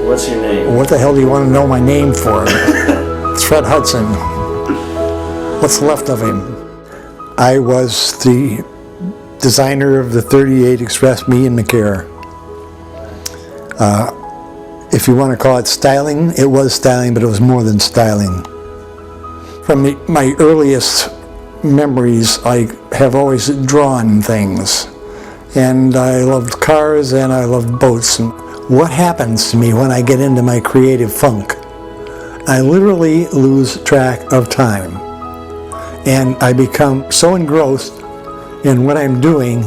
What's your name? What the hell do you want to know my name for? It's Fred Hudson. What's left of him? I was the designer of the 38 Express, me and McCare. If you want to call it styling, it was styling, but it was more than styling. From my earliest memories, I have always drawn things. And I loved cars and I loved boats. And what happens to me when I get into my creative funk? I literally lose track of time. And I become so engrossed in what I'm doing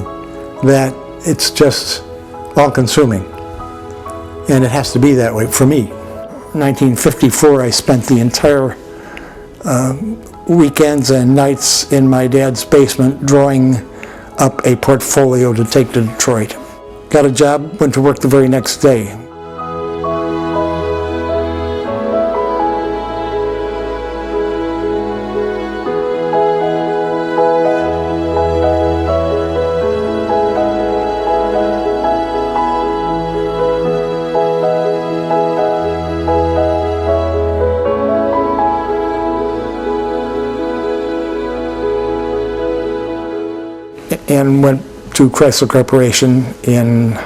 that it's just all-consuming. And it has to be that way for me. 1954, I spent the entire weekends and nights in my dad's basement drawing up a portfolio to take to Detroit. Got a job, went to work the very next day. And went to Chrysler Corporation in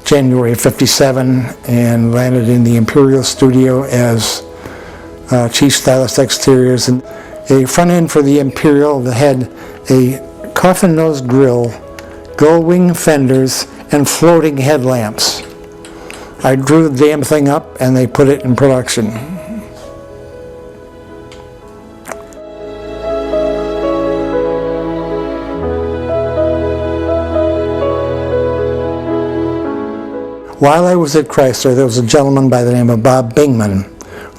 January of '57 and landed in the Imperial Studio as Chief Stylist Exteriors. And a front end for the Imperial that had a coffin-nosed grille, gull-wing fenders, and floating headlamps. I drew the damn thing up and they put it in production. While I was at Chrysler, there was a gentleman by the name of Bob Bingman,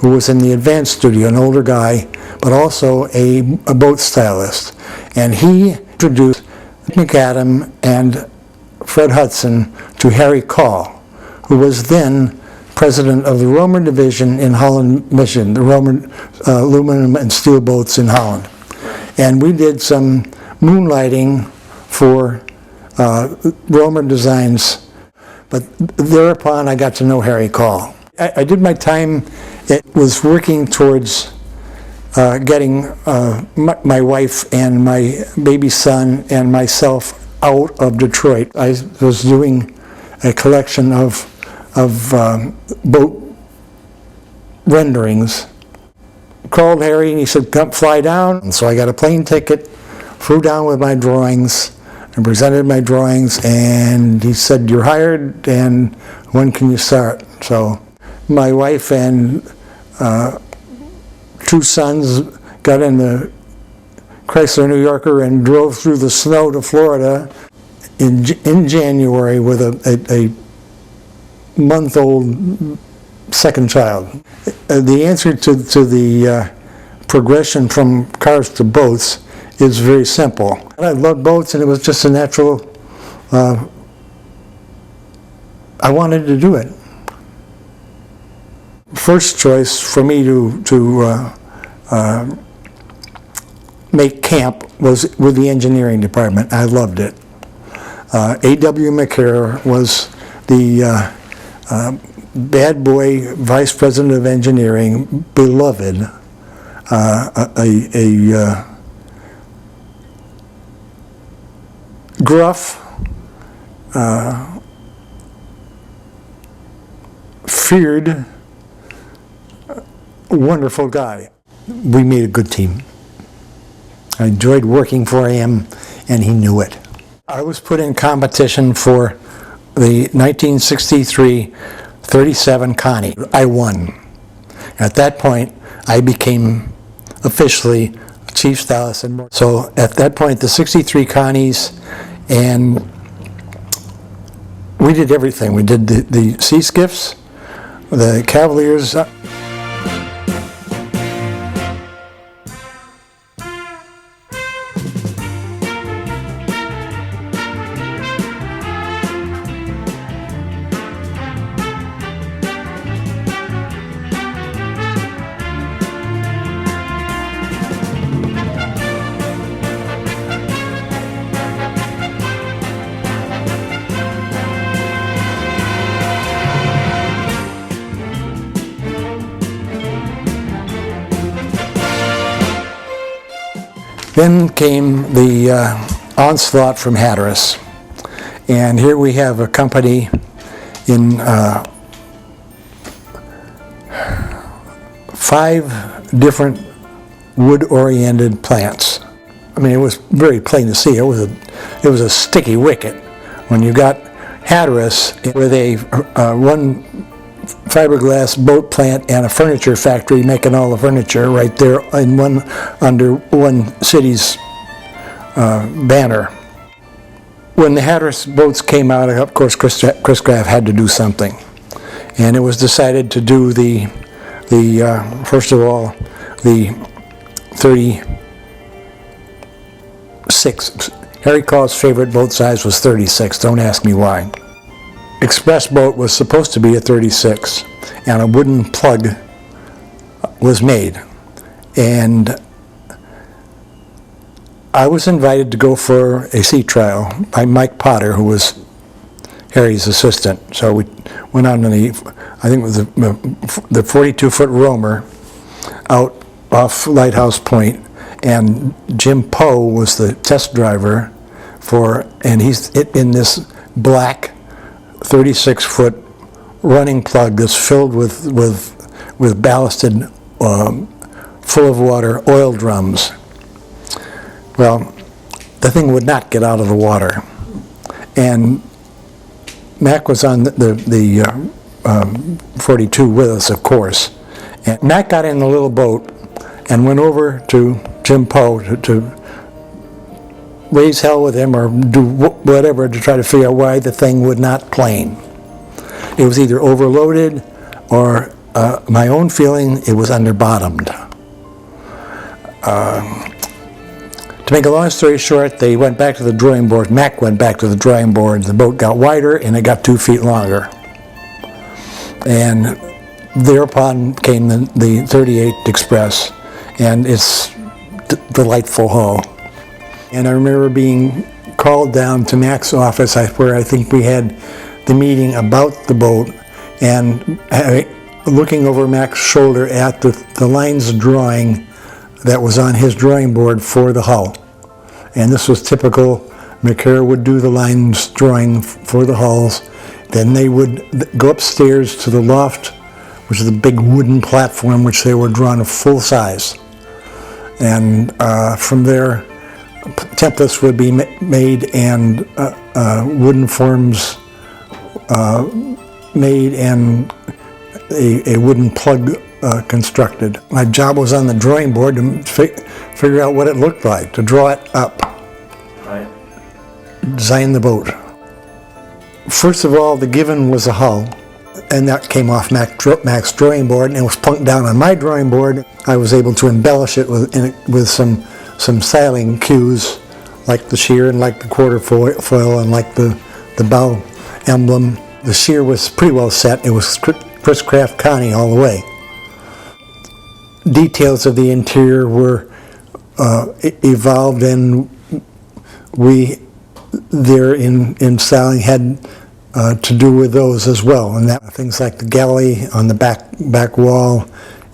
who was in the Advanced Studio, an older guy, but also a boat stylist. And he introduced McAdam and Fred Hudson to Harry Call, who was then president of the Romer division in Holland, Michigan, the Romer aluminum and steel boats in Holland. And we did some moonlighting for Romer designs. But thereupon, I got to know Harry Call. I did my time, it was working towards getting my wife and my baby son and myself out of Detroit. I was doing a collection of boat renderings. Called Harry and he said, come fly down. And so I got a plane ticket, flew down with my drawings, and presented my drawings, and he said, you're hired, and when can you start? So my wife and two sons got in the Chrysler New Yorker and drove through the snow to Florida in January with a month-old second child. The answer to the progression from cars to boats is very simple. I loved boats and it was just a natural, I wanted to do it. First choice for me to make camp was with the engineering department. I loved it. A.W. McCare was the bad boy vice president of engineering, beloved, gruff, feared, wonderful guy. We made a good team. I enjoyed working for him, and he knew it. I was put in competition for the 1963 37 Connie. I won. At that point, I became officially chief stylist. And so at that point, the 63 Connies, and we did everything. We did the sea skiffs, the Cavaliers. Then came the onslaught from Hatteras. And here we have a company in 5 different wood-oriented plants. I mean, it was very plain to see. It was a sticky wicket. When you got Hatteras with one fiberglass boat plant and a furniture factory making all the furniture right there in under one city's banner. When the Hatteras boats came out, of course, Chris Graff had to do something, and it was decided to do first of all, the 36. Harry Call's favorite boat size was 36. Don't ask me why. Express boat was supposed to be a 36, and a wooden plug was made. And I was invited to go for a sea trial by Mike Potter, who was Harry's assistant. So we went on to I think it was the 42-foot Romer out off Lighthouse Point, and Jim Poe was the test driver and he's in this black 36-foot running plug that's filled with ballasted, full of water oil drums. Well, the thing would not get out of the water, and Mac was on the 42 with us, of course. And Mac got in the little boat and went over to Jim Poe to raise hell with him or do whatever to try to figure out why the thing would not plane. It was either overloaded or, my own feeling, it was under-bottomed. To make a long story short, they went back to the drawing board. Mac went back to the drawing board. The boat got wider and it got 2 feet longer. And thereupon came the 38 Express and its delightful hull. And I remember being called down to Mac's office where I think we had the meeting about the boat, and looking over Mac's shoulder at the lines drawing that was on his drawing board for the hull. And this was typical. McCarra would do the lines drawing for the hulls. Then they would go upstairs to the loft, which is a big wooden platform which they were drawn full size. And from there, templates would be made and wooden forms made and a wooden plug constructed. My job was on the drawing board to figure out what it looked like, to draw it up, right. Design the boat. First of all, the given was a hull, and that came off Mac's drawing board, and it was plunked down on my drawing board. I was able to embellish it with some styling cues, like the shear and like the quarter foil and like the bow emblem. The shear was pretty well set. It was Chris Graff Connie all the way. Details of the interior were evolved, and we there in styling had to do with those as well, and that things like the galley on the back wall,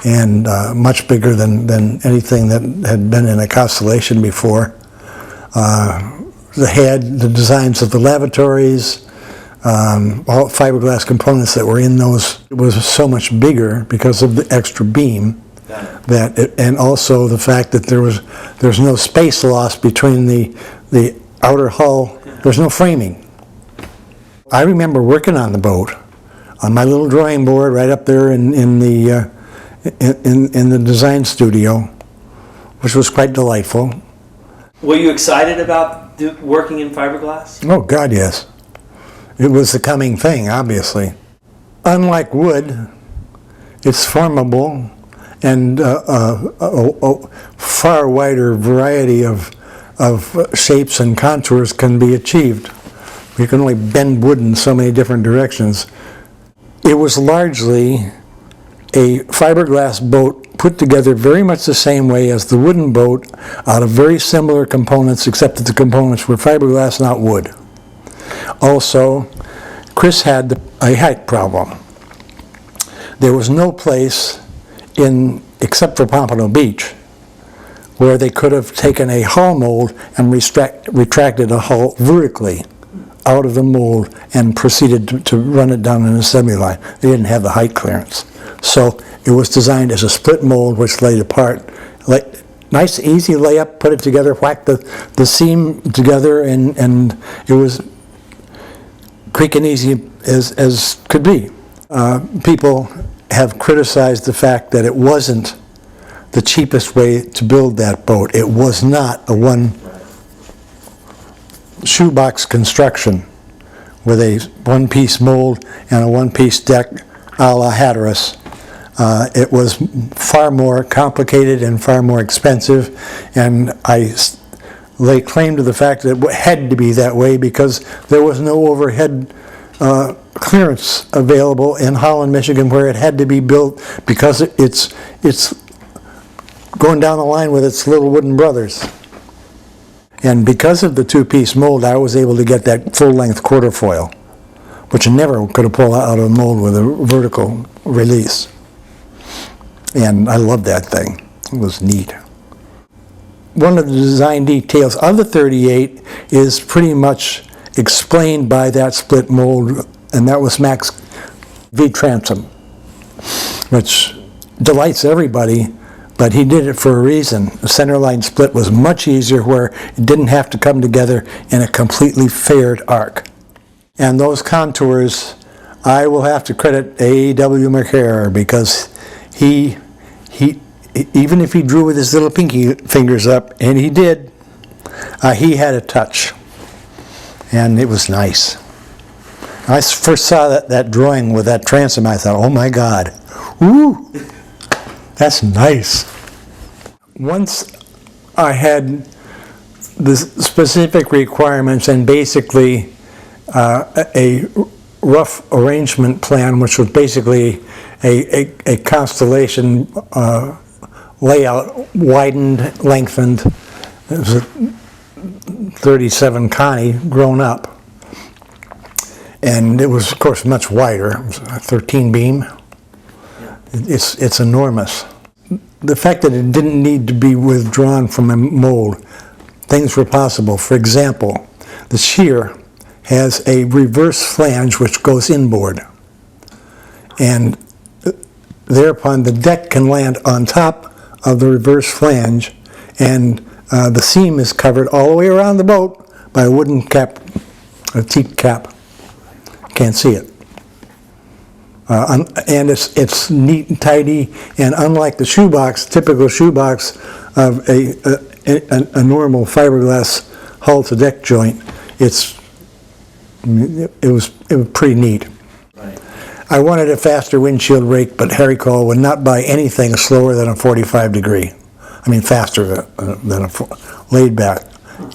and much bigger than anything that had been in a Constellation before. The designs of the lavatories, all fiberglass components that were in those, it was so much bigger because of the extra beam. And also the fact that there's no space loss between the outer hull. There's no framing. I remember working on the boat on my little drawing board right up there in the design studio, which was quite delightful. Were you excited about working in fiberglass? Oh God, yes. It was the coming thing, obviously. Unlike wood, it's formable, and a far wider variety of shapes and contours can be achieved. You can only bend wood in so many different directions. It was largely a fiberglass boat put together very much the same way as the wooden boat, out of very similar components, except that the components were fiberglass, not wood. Also, Chris had a height problem. There was no place except for Pompano Beach, where they could have taken a hull mold and retracted a hull vertically out of the mold and proceeded to run it down an assembly line. They didn't have the height clearance. So it was designed as a split mold which laid apart. Nice, easy layup, put it together, whack the seam together, and it was quick and easy as could be. People have criticized the fact that it wasn't the cheapest way to build that boat. It was not a one shoebox construction with a one-piece mold and a one-piece deck a la Hatteras. It was far more complicated and far more expensive, and I lay claim to the fact that it had to be that way because there was no overhead clearance available in Holland, Michigan, where it had to be built because it's going down the line with its little wooden brothers. And because of the two-piece mold, I was able to get that full-length quarter foil, which I never could have pulled out of a mold with a vertical release. And I loved that thing. It was neat. One of the design details of the 38 is pretty much explained by that split mold, and that was Max V. Transom, which delights everybody, but he did it for a reason. The centerline split was much easier where it didn't have to come together in a completely faired arc. And those contours, I will have to credit A.W. McCare because he even if he drew with his little pinky fingers up, and he did, he had a touch. And it was nice. I first saw that drawing with that transom, I thought, oh my God, ooh, that's nice. Once I had the specific requirements and basically a rough arrangement plan, which was basically a constellation layout, widened, lengthened. It was a 37 Connie grown up. And it was, of course, much wider. It was a 13 beam. It's enormous. The fact that it didn't need to be withdrawn from a mold, things were possible. For example, the shear has a reverse flange which goes inboard. And thereupon the deck can land on top of the reverse flange, and the seam is covered all the way around the boat by a wooden cap, a teak cap. Can't see it. And it's neat and tidy, and unlike the shoebox, typical shoebox of a normal fiberglass hull to deck joint, it was pretty neat. Right. I wanted a faster windshield rake, but Harry Cole would not buy anything slower than a 45 degree. I mean, faster than a laid back.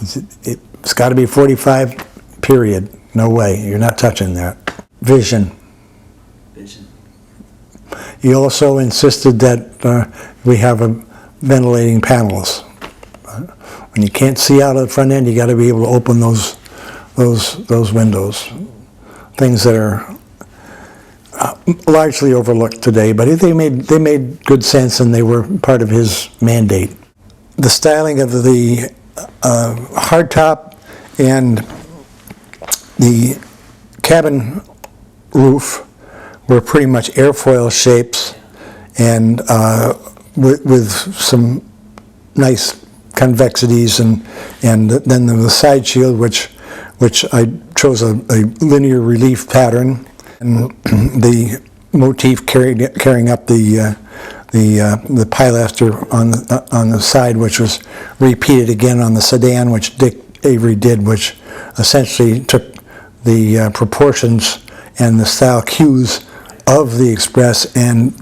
It's got to be 45, period. No way. You're not touching that. Vision. He also insisted that we have ventilating panels. When you can't see out of the front end, you got to be able to open those windows. Things that are largely overlooked today, but they made good sense, and they were part of his mandate. The styling of the hardtop and the cabin roof were pretty much airfoil shapes, and with some nice convexities, and then the side shield, which I chose a linear relief pattern, and the motif carrying up the pilaster on the side, which was repeated again on the sedan, which Dick Avery did, which essentially took the proportions and the style cues of the Express and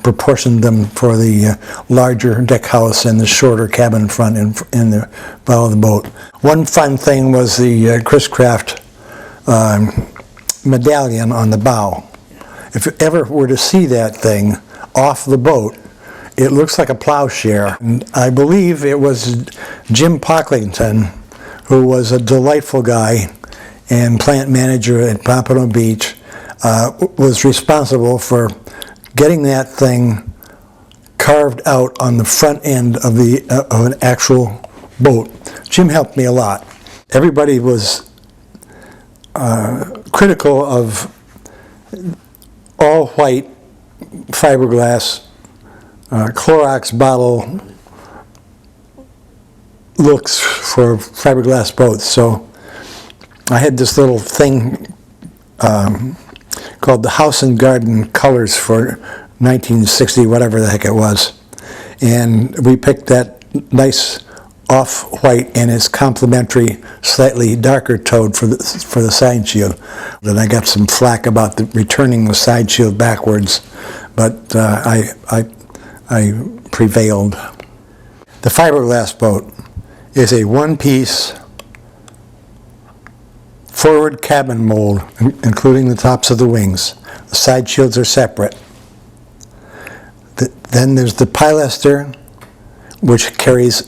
proportioned them for the larger deck house and the shorter cabin front in the bow of the boat. One fun thing was the Chris Craft medallion on the bow. If you ever were to see that thing off the boat, it looks like a plowshare. And I believe it was Jim Pocklington, who was a delightful guy and plant manager at Pompano Beach, was responsible for getting that thing carved out on the front end of of an actual boat. Jim helped me a lot. Everybody was critical of all white fiberglass Clorox bottle looks for fiberglass boats. So I had this little thing called the House and Garden Colors for 1960, whatever the heck it was. And we picked that nice off-white and its complementary, slightly darker tone for the side shield. Then I got some flack about returning the side shield backwards, but I prevailed. The fiberglass boat is a one-piece forward cabin mold, including the tops of the wings. The side shields are separate. Then there's the pilaster, which carries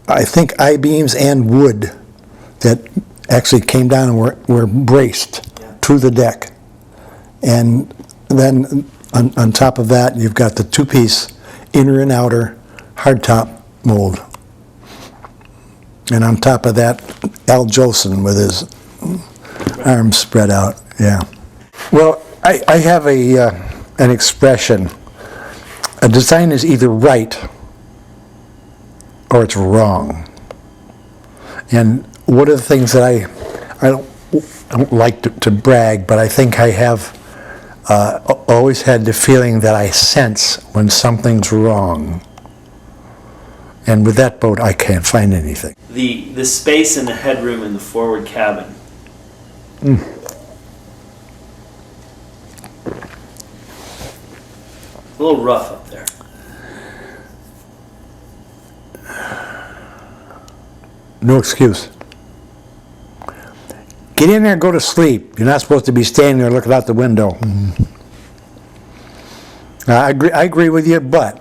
I think I-beams and wood that actually came down and were braced to the deck. And then on top of that, you've got the two-piece inner and outer hardtop mold. And on top of that, Al Jolson with his arms spread out. Yeah. Well, I have an expression. A design is either right or it's wrong. And one of the things that I don't like to brag, but I think I have always had the feeling that I sense when something's wrong. And with that boat, I can't find anything. The space and the headroom in the forward cabin. A little rough up there. No excuse. Get in there and go to sleep. You're not supposed to be standing there looking out the window. I agree with you, but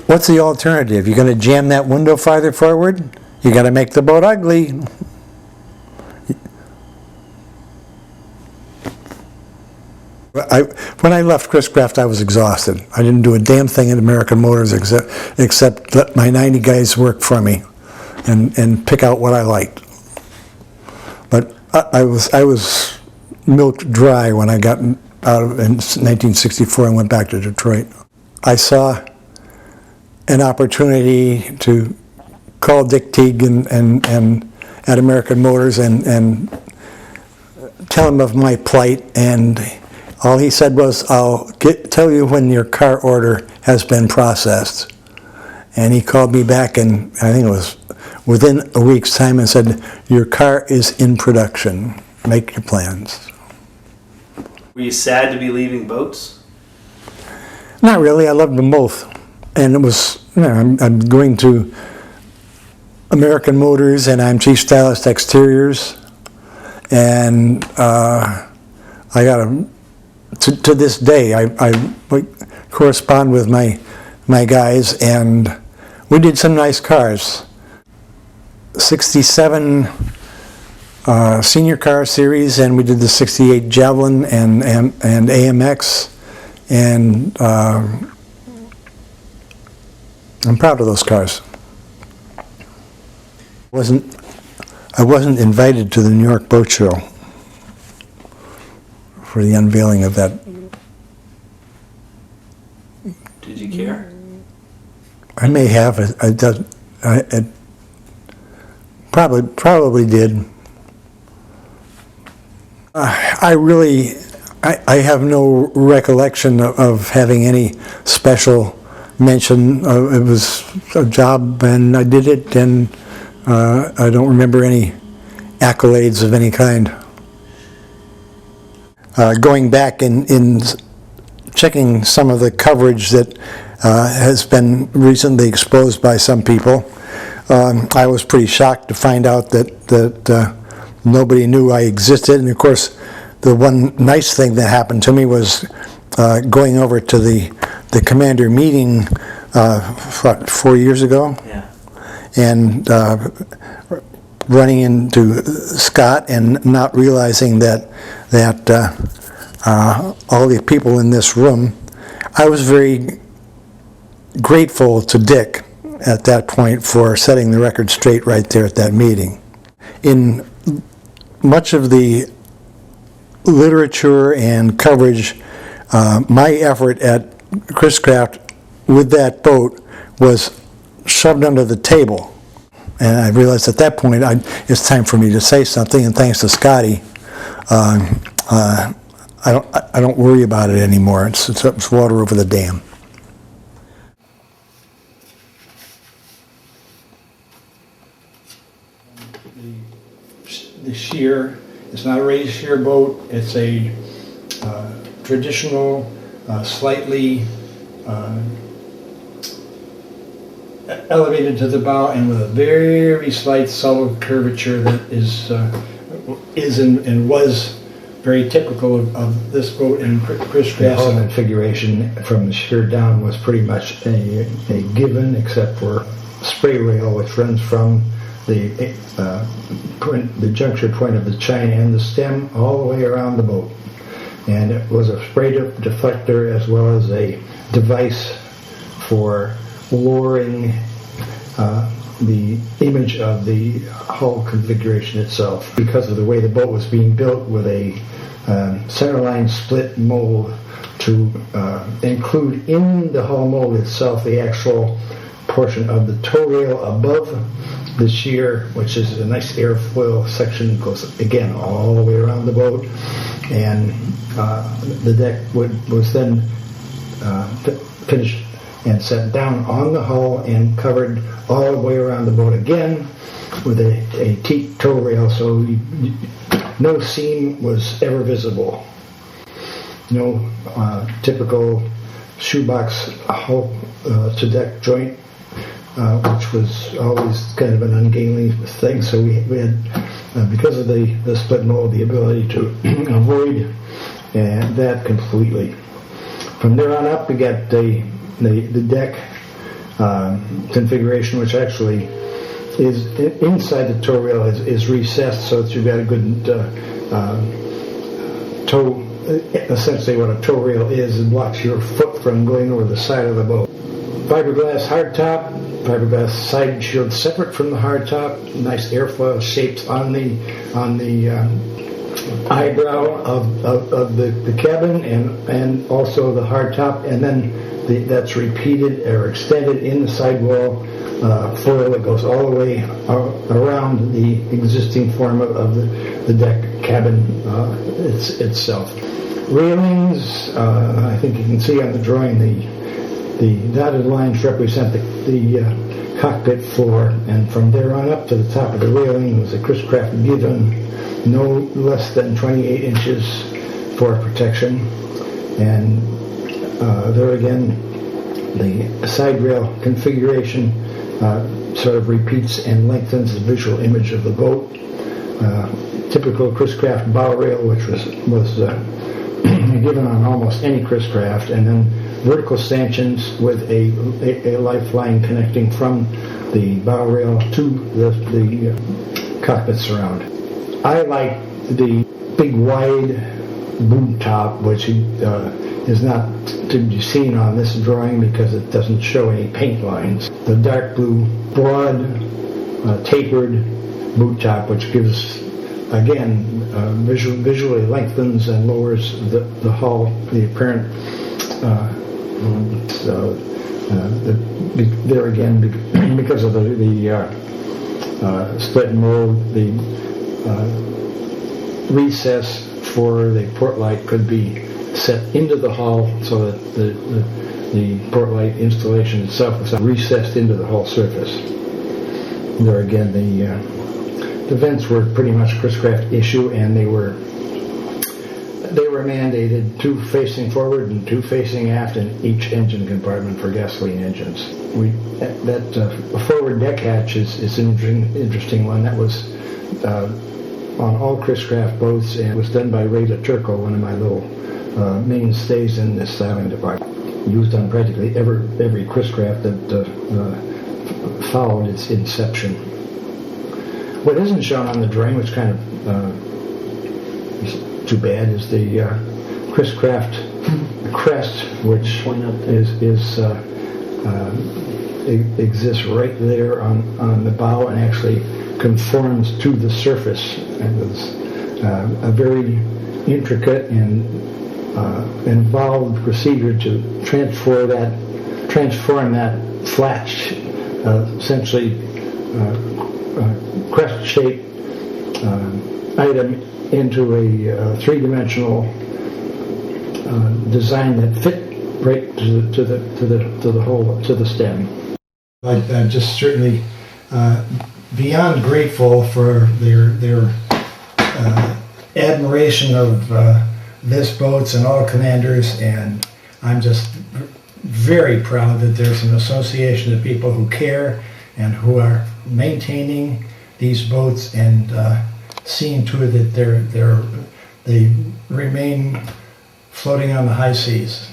what's the alternative? You're going to jam that window farther forward? You got to make the boat ugly. When I left Chris-Craft, I was exhausted. I didn't do a damn thing at American Motors except let my 90 guys work for me and pick out what I liked. But I was milked dry when I got out in 1964 and went back to Detroit. I saw an opportunity to call Dick Teague and at American Motors and tell him of my plight, and all he said was, "I'll tell you when your car order has been processed." And he called me back, and I think it was within a week's time, and said, "Your car is in production. Make your plans." Were you sad to be leaving boats? Not really. I loved them both. And it was, I'm going to American Motors, and I'm Chief Stylist Exteriors. And I got to this day, I correspond with my guys, and we did some nice cars. 67 senior car series, and we did the 68 Javelin and AMX, and I'm proud of those cars. I wasn't invited to the New York Boat Show for the unveiling of that. Did you care? I may have. I probably did. I have no recollection of having any special mention. It was a job, and I did it, and I don't remember any accolades of any kind. Going back in checking some of the coverage that has been recently exposed by some people, I was pretty shocked to find out that nobody knew I existed. And of course, the one nice thing that happened to me was going over to the commander meeting 4 years ago. Yeah. And running into Scott and not realizing that all the people in this room, I was very grateful to Dick at that point for setting the record straight right there at that meeting. In much of the literature and coverage, my effort at Chris-Craft with that boat was shoved under the table. And I realized at that point it's time for me to say something, and thanks to Scotty, I don't worry about it anymore. It's water over the dam. The shear, it's not a raised shear boat. It's a traditional, slightly elevated to the bow and with a very slight subtle curvature that is and was very typical of this boat and Chris-Craft's. The hull configuration from the shear down was pretty much a given, except for spray rail, which runs from the juncture point of the chine and the stem all the way around the boat. And it was a spray deflector as well as a device for lowering the image of the hull configuration itself. Because of the way the boat was being built with a centerline split mold to include in the hull mold itself the actual portion of the tow rail above the shear, which is a nice airfoil section, goes again all the way around the boat, and the deck was then finished and set down on the hull and covered all the way around the boat again with a teak tow rail, so no seam was ever visible. No typical shoebox hull to deck joint, which was always kind of an ungainly thing. So we had, because of the split mold, the ability to avoid that completely. From there on up, we got the deck configuration, which actually is inside the tow rail is recessed, so that you've got a good tow. Essentially, what a tow rail is, it blocks your foot from going over the side of the boat. Fiberglass hardtop, fiberglass side shield separate from the hardtop. Nice airfoil shapes on the eyebrow of the cabin and also the hardtop, and then that's repeated or extended in the sidewall foil that goes all the way around the existing form of the deck cabin itself. Railings, I think you can see on the drawing the dotted lines represent the cockpit floor, and from there on up to the top of the railing was a Chris-Craft given no less than 28 inches for protection, and there again the side rail configuration sort of repeats and lengthens the visual image of the boat. Typical Chris-Craft bow rail, which was given on almost any Chris-Craft, and then vertical stanchions with a lifeline connecting from the bow rail to the cockpit surround. I like the big wide boom top, which is not to be seen on this drawing because it doesn't show any paint lines. The dark blue broad tapered boot top, which gives again visually lengthens and lowers the hull, the apparent there again because of the split mold, the recess for the port light could be set into the hull so that the port light installation itself was recessed into the hull surface. There again, the vents were pretty much Chris-Craft issue, and they were mandated 2 facing forward and 2 facing aft in each engine compartment for gasoline engines. That forward deck hatch is an interesting one. That was on all Chris-Craft boats, and it was done by Ray Turco, one of my little mainstays in this styling department. Used on practically every Chris-Craft that followed its inception. What isn't shown on the drawing, which kind of is too bad, is the Chris Craft crest, which exists right there on the bow and actually conforms to the surface. And it's a very intricate and involved procedure to transform that flat, essentially crest-shaped item into a three-dimensional design that fit right to the stem. I'm just certainly beyond grateful for their admiration of this boats and all commanders, and I'm just very proud that there's an association of people who care and who are maintaining these boats and seeing to it that they remain floating on the high seas.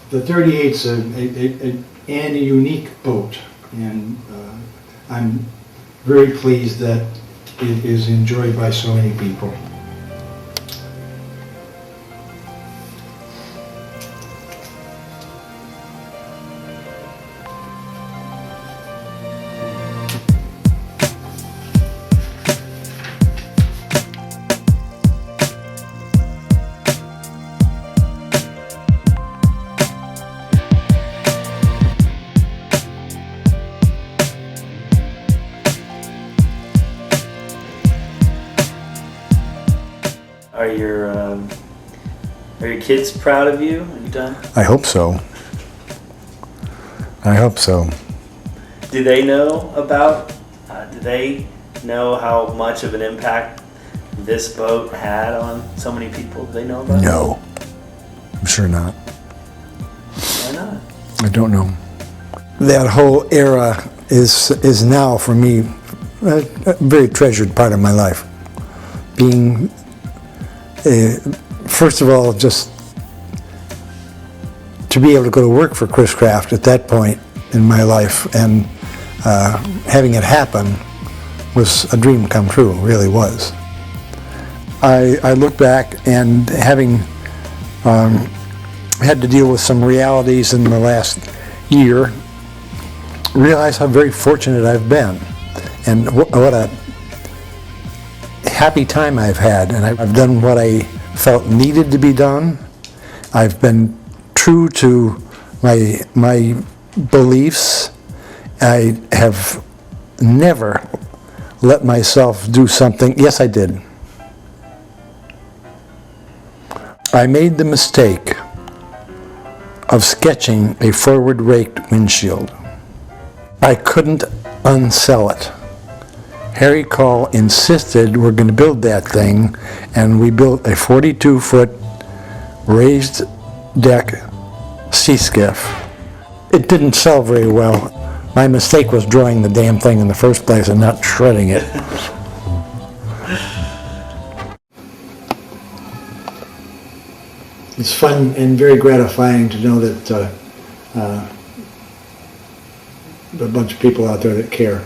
The 38's a unique boat, and I'm very pleased that it is enjoyed by so many people. Are your kids proud of you? Are you done? I hope so. I hope so. Do they know about? Do they know how much of an impact this boat had on so many people? Do they know about? No, I'm sure not. Why not? I don't know. That whole era is now for me a very treasured part of my life. Being first of all, just to be able to go to work for Chris Craft at that point in my life and having it happen was a dream come true, it really was. I look back and having had to deal with some realities in the last year, realize how very fortunate I've been and what a happy time I've had, and I've done what I felt needed to be done. I've been true to my beliefs. I have never let myself do something. Yes, I did. I made the mistake of sketching a forward raked windshield. I couldn't unsell it. Harry Call insisted we're going to build that thing, and we built a 42-foot raised deck sea skiff. It didn't sell very well. My mistake was drawing the damn thing in the first place and not shredding it. It's fun and very gratifying to know that there are a bunch of people out there that care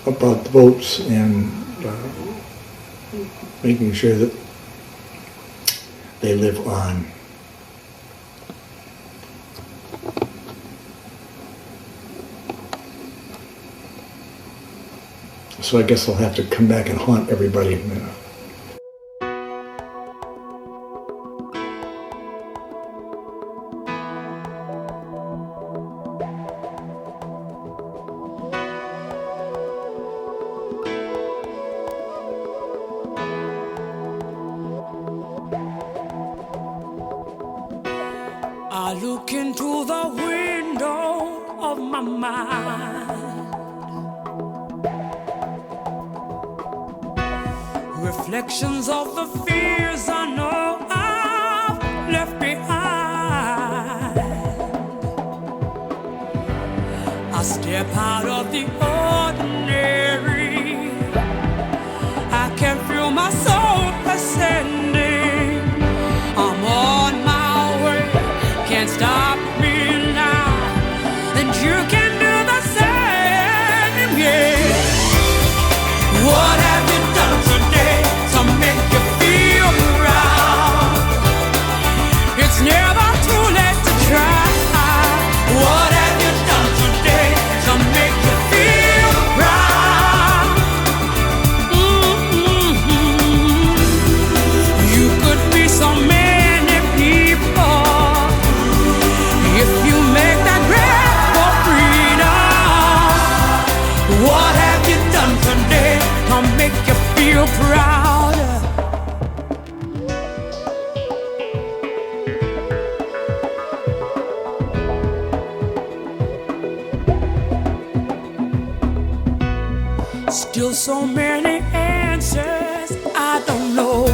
about the boats and making sure that they live on. So I guess I'll have to come back and haunt everybody. I look into the window of my mind, reflections of the fears I know I've left behind. I step out of the ordinary, I can feel my soul ascending. I'm on my way, can't stop me now, and you can do the same, yeah. What Still so many answers I don't know.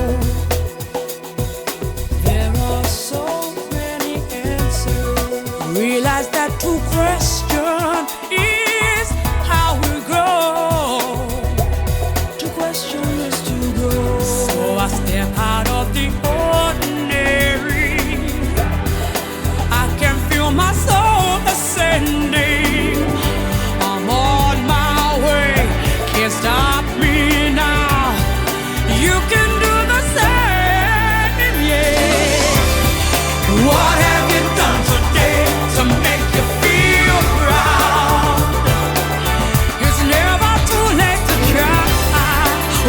There are so many answers. Realize that to question is how we grow. To question is to grow. So I step out of the ordinary. I can feel my soul ascending. I'm on my way. Can't stop me now. You can do the same, yeah. What have you done today to make you feel proud? It's never too late to try.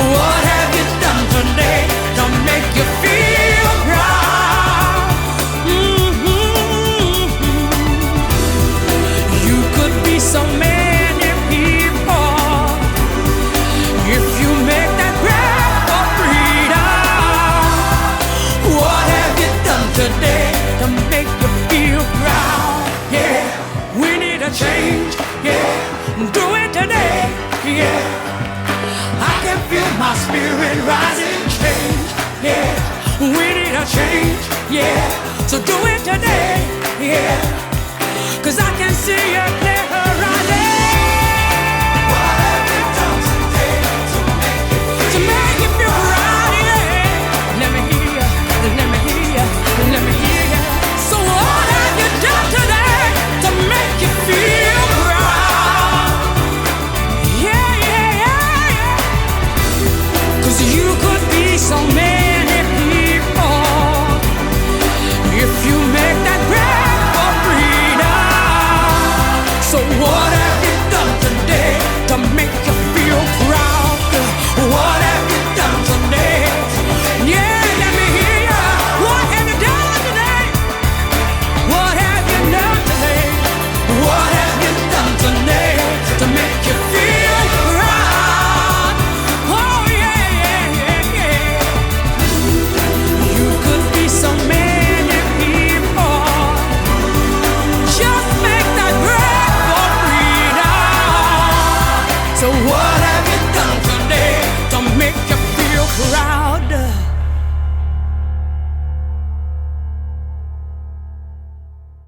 What have you done today to make you feel proud? You could be so many people if you make that grab for freedom. What have you done today to make you feel proud? Yeah, we need a change. Yeah, do it today. Yeah, I can feel my spirit rising. Change. Yeah, we need a change. Yeah, so do it today. Yeah, 'cause I can see you clearer rising. What have you done today to make you feel proud? Yeah, let me hear you, let me hear you, let me hear you. So what have you done today to make you feel proud? Yeah, yeah, yeah, yeah. 'Cause you could be so many people if you make that breath for freedom. So what have you done today to make you feel proud? What have you done today? Yeah, let me hear ya. What have you done today? What have you done today? What have you done today to make you feel proud? Oh yeah, yeah, yeah, yeah. You could be so many people. Just make that breath for freedom. So what